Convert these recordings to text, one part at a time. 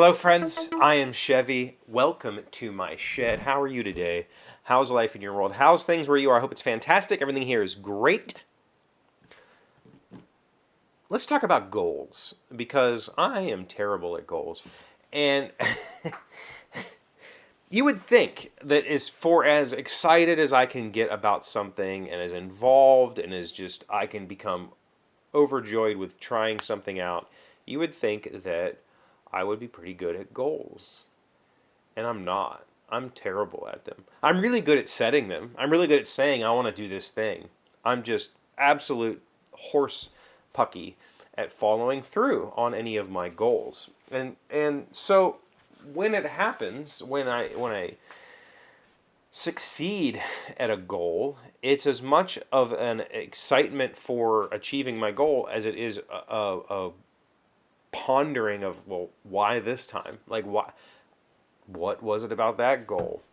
Hello, friends. I am Chevee. Welcome to my shed. How are you today? How's life in your world? How's things where you are? I hope it's fantastic. Everything here is great. Let's talk about goals because I am terrible at goals. And you would think that as excited as I can get about something and as involved and as just I can become overjoyed with trying something out, you would think that I would be pretty good at goals. And I'm not. I'm terrible at them. I'm really good at setting them. I'm really good at saying I want to do this thing. I'm just absolute horse pucky at following through on any of my goals. And so when it happens, when I succeed at a goal, it's as much of an excitement for achieving my goal as it is a pondering of, well, why this time? Like, why? What was it about that goal?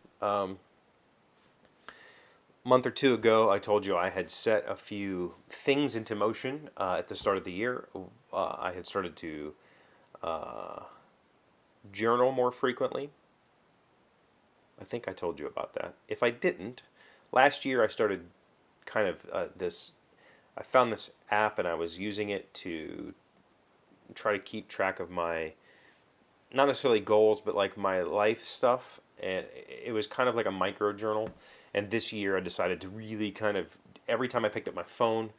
Month or two ago, I told you I had set a few things into motion at the start of the year. I had started to journal more frequently. I think I told you about that. If I didn't, last year I started kind of this. I found this app and I was using it to try to keep track of my, not necessarily goals, but like my life stuff. And it was kind of like a micro journal. And this year I decided to really kind of, every time I picked up my phone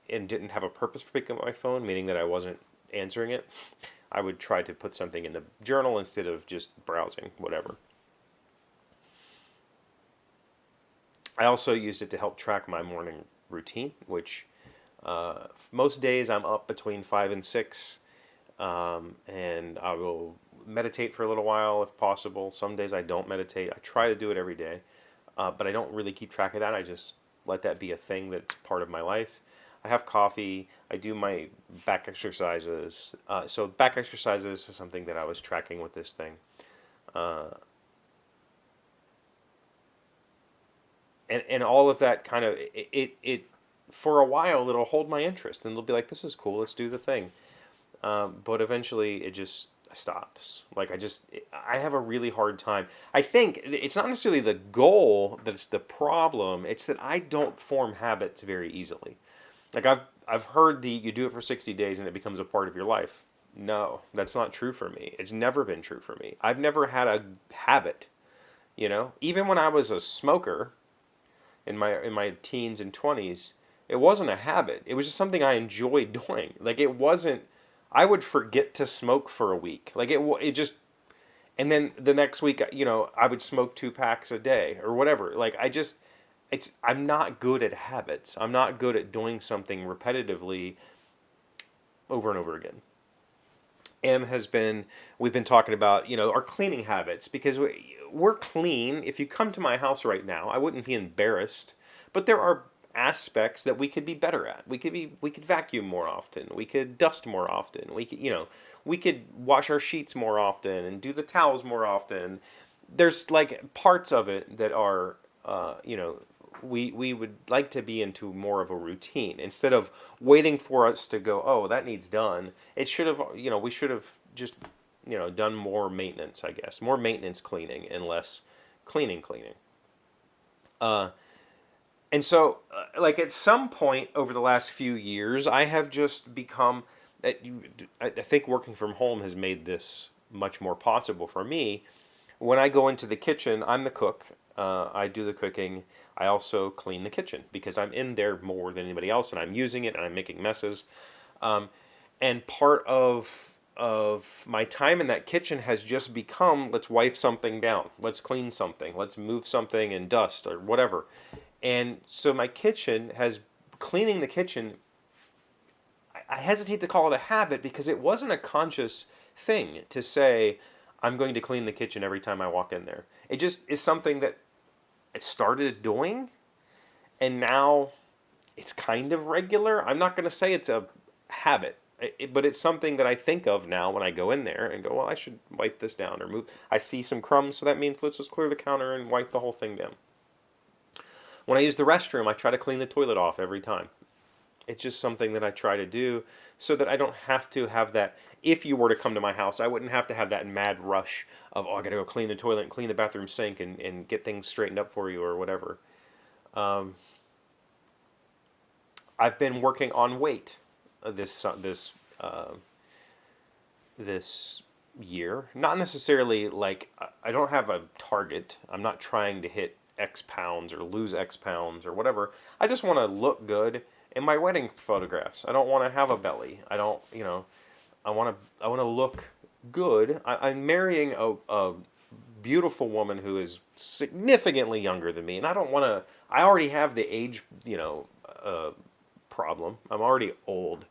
and didn't have a purpose for picking up my phone, meaning that I wasn't answering it, I would try to put something in the journal instead of just browsing, whatever. I also used it to help track my morning routine, which most days I'm up between 5 and 6, and I will meditate for a little while if possible. Some days I don't meditate. I try to do it every day, but I don't really keep track of that. I just let that be a thing that's part of my life. I have coffee. I do my back exercises. So back exercises is something that I was tracking with this thing. Uh, and all of that kind of, it for a while, it'll hold my interest. And it'll be like, this is cool. Let's do the thing. But eventually it just stops. Like I have a really hard time. I think it's not necessarily the goal that's the problem. It's that I don't form habits very easily. Like I've heard you do it for 60 days and it becomes a part of your life. No, that's not true for me. It's never been true for me. I've never had a habit, Even when I was a smoker in my teens and 20s, it wasn't a habit. It was just something I enjoyed doing. Like it wasn't, I would forget to smoke for a week. Like it just, and then the next week, I would smoke 2 packs a day or whatever. Like I'm not good at habits. I'm not good at doing something repetitively over and over again. We've been talking about, our cleaning habits because we're clean. If you come to my house right now, I wouldn't be embarrassed, but there are aspects that we could be better at. We could vacuum more often. We could dust more often. We could wash our sheets more often and do the towels more often. There's like parts of it that are, we would like to be into more of a routine instead of waiting for us to go, oh, that needs done. It should have, we should have just, done more maintenance, I guess, more maintenance cleaning and less cleaning. Uh, and so, like at some point over the last few years, I have just become that I think working from home has made this much more possible for me. When I go into the kitchen, I'm the cook. I do the cooking. I also clean the kitchen because I'm in there more than anybody else, and I'm using it, and I'm making messes. Um, and part of my time in that kitchen has just become, let's wipe something down, let's clean something, let's move something in dust or whatever. And so my kitchen has cleaning the kitchen. I hesitate to call it a habit because it wasn't a conscious thing to say I'm going to clean the kitchen every time I walk in there. It just is something that I started doing, and now it's kind of regular. I'm not going to say it's a habit, but it's something that I think of now when I go in there and go, well, I should wipe this down or move. I see some crumbs, so that means let's just clear the counter and wipe the whole thing down. When I use the restroom, I try to clean the toilet off every time. It's just something that I try to do so that I don't have to have that. If you were to come to my house, I wouldn't have to have that mad rush of, oh, I got to go clean the toilet and clean the bathroom sink and get things straightened up for you or whatever. I've been working on weight this year. Not necessarily like I don't have a target. I'm not trying to hit X pounds or lose X pounds or whatever. I just want to look good in my wedding photographs. I don't want to have a belly. I don't, I want to look good. I'm marrying a beautiful woman who is significantly younger than me, and I don't want to. I already have the age, problem. I'm already old,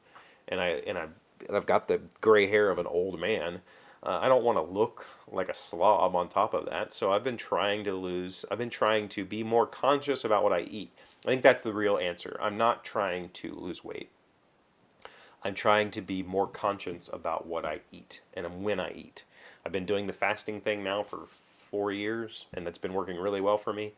and I've got the gray hair of an old man. I don't want to look like a slob on top of that. So I've been trying to be more conscious about what I eat. I think that's the real answer. I'm not trying to lose weight. I'm trying to be more conscious about what I eat and when I eat. I've been doing the fasting thing now for 4 years, and that's been working really well for me.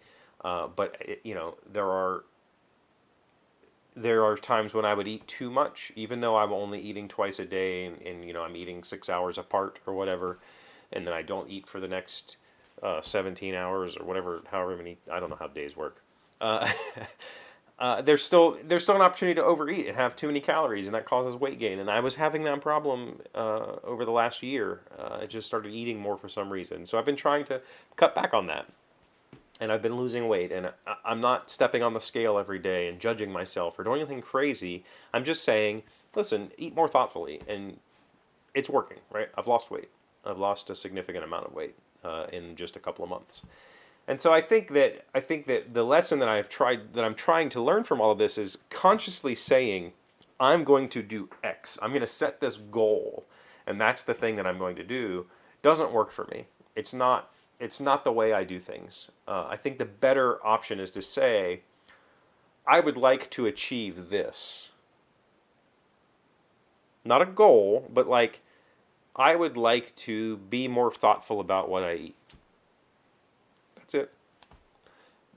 There are times when I would eat too much, even though I'm only eating twice a day, and I'm eating 6 hours apart or whatever, and then I don't eat for the next 17 hours or whatever, however many. I don't know how days work. There's still an opportunity to overeat and have too many calories, and that causes weight gain. And I was having that problem over the last year. I just started eating more for some reason, so I've been trying to cut back on that. And I've been losing weight, and I'm not stepping on the scale every day and judging myself or doing anything crazy. I'm just saying, listen, eat more thoughtfully, and it's working, right? I've lost weight. I've lost a significant amount of weight in just a couple of months. And so I think that the lesson that I'm trying to learn from all of this is consciously saying, I'm going to do X. I'm going to set this goal, and that's the thing that I'm going to do. Doesn't work for me. It's not the way I do things. I think the better option is to say, I would like to achieve this. Not a goal, but like, I would like to be more thoughtful about what I eat. That's it.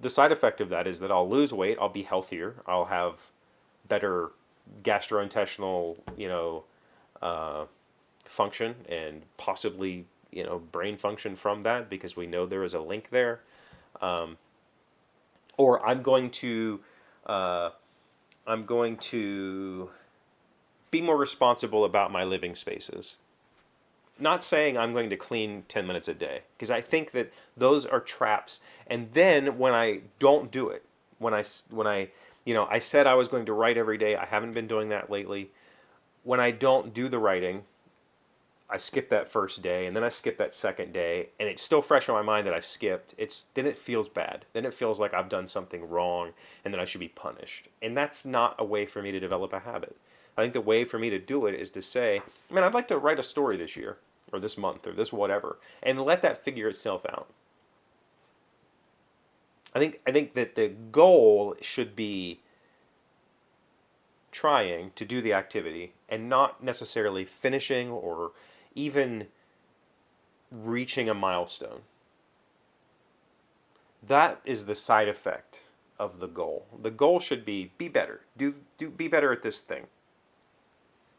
The side effect of that is that I'll lose weight, I'll be healthier, I'll have better gastrointestinal, function, and possibly brain function from that, because we know there is a link there. Or I'm going to be more responsible about my living spaces. Not saying I'm going to clean 10 minutes a day, because I think that those are traps. And then when I don't do it, when I said I was going to write every day, I haven't been doing that lately. When I don't do the writing, I skip that first day, and then I skip that second day, and it's still fresh in my mind that I've skipped. Then it feels bad. Then it feels like I've done something wrong, and that I should be punished. And that's not a way for me to develop a habit. I think the way for me to do it is to say, man, I'd like to write a story this year, or this month, or this whatever, and let that figure itself out. I think that the goal should be trying to do the activity, and not necessarily finishing or even reaching a milestone. That is the side effect of the goal. The goal should be better. Be better at this thing.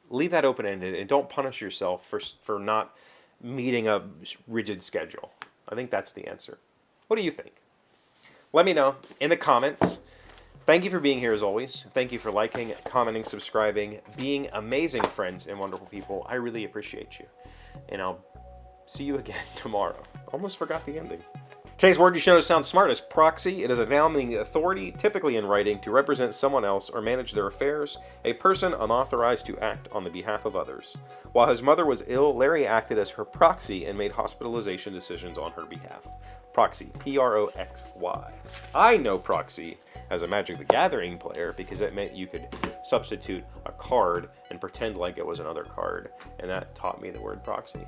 Leave that open-ended, and don't punish yourself for not meeting a rigid schedule. I think that's the answer. What do you think? Let me know in the comments. Thank you for being here as always. Thank you for liking, commenting, subscribing, being amazing friends and wonderful people. I really appreciate you. And I'll see you again tomorrow. Almost forgot the ending. Today's word you should know sounds smart is proxy. It is a noun meaning authority, typically in writing, to represent someone else or manage their affairs, a person unauthorized to act on the behalf of others. While his mother was ill, Larry acted as her proxy and made hospitalization decisions on her behalf. Proxy, P-R-O-X-Y. I know proxy as a Magic the Gathering player because it meant you could substitute a card and pretend like it was another card, and that taught me the word proxy.